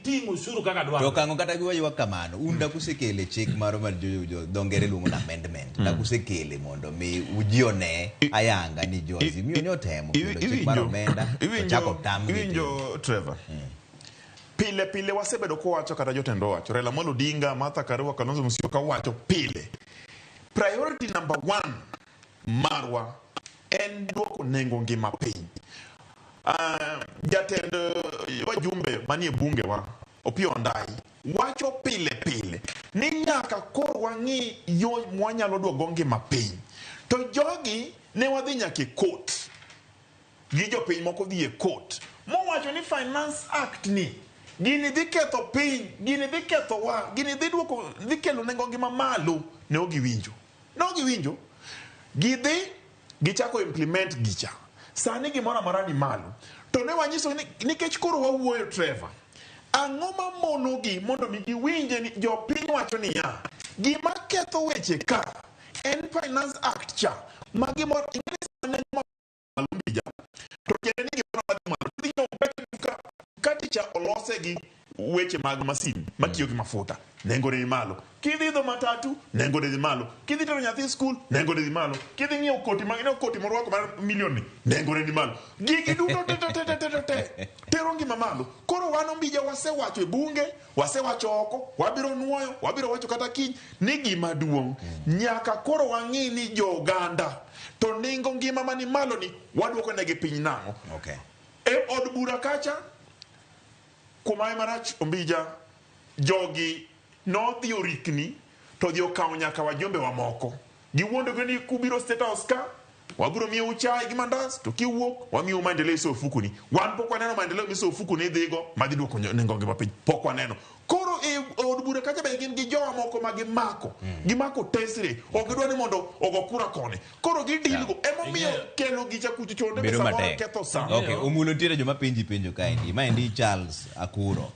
giting ushuru kaka dwaro. To kango kata giwa kamano, unda kusekele chik maro mar dongere luongo na amendment. Na kusekele mondo mi ujione ayanga ni jo Azimio nyotemo kelo chik maro omenda. Chako tam Iwinjo Trevor. Pile wasebedo kowacho kata jotendo wacho. Raila Amolo Odinga, Martha Karua, Kalonzo Musyoka wacho pile. Priority number 1 marwa en duoko nengo ngima piny. Jatend wajumbe manie bunge wa Opiyo Ondai wacho pile ni nyaka koro wang'i yo mwanyalo duogo ngima piny. To jogi ne wadhi nyaka court. Gi jopiny moko dhi e court. Mowacho ni Finance Act ni gini dhi ketho piny, gini dhi ketho wa, gini dhi duoko, dhi kelo nengo ngima malo. Ne ogiwinjo. Gidhi gichako implement gicha. Sani gimoro amora ni malo. To ne wanyiso ni nikech koro wawuoyo Trevor. Ang'o ma monogi mondo mi giwinje ni jopiny wacho ni ya. Gima ketho weche ka en Finance Act cha. Ma gimoro ing'e malo mbija. To kende ni gimoro malo. Tidhi kati cha olose gi weche mag masin matiyo gi mafuta. Nengo ni malo. Kidhi idho matatu, nengo ni malo. Kidhi tero nyathi school, nengo ni malo. Kidhi ng'iewo koti koti morwako mar milioni, nengo ni malo. Gigi duto tero ngima malo. Koro wano mbija wasewacho e bunge, wasewacho oko, wabiro nuoyo, wabiro wacho kata kiny ni gima duong'. Nyaka koro wang'i ni jo Uganda to nengo ngima mani malo ni waduoko negi piny nang'o. Okay. E od bura kacha kumae marach ombija jogi no dhi orikni to dhi okawo nyaka wajumbe wa moko. Giwuondo ni kubiro State House ka wabiro miyo chai gi mandas to kiwuok wamiyo maendeleo iso ofukuni. Wan pok waneno maendeleo miso ofukuni dhigo madhi duoko nengo ngima piny. Pok waneno. Koro e od bura kacha be gin gi jowa moko ma gimako. Gimako tesre. Ok gidwa ni mondo ogokura kone. Koro gidilgo. Emomiyo kelo gicha kucho chonde be samoro ketho sama. Okay, omulo tiere joma penjo kaendi. Ma endi Charles Akuro.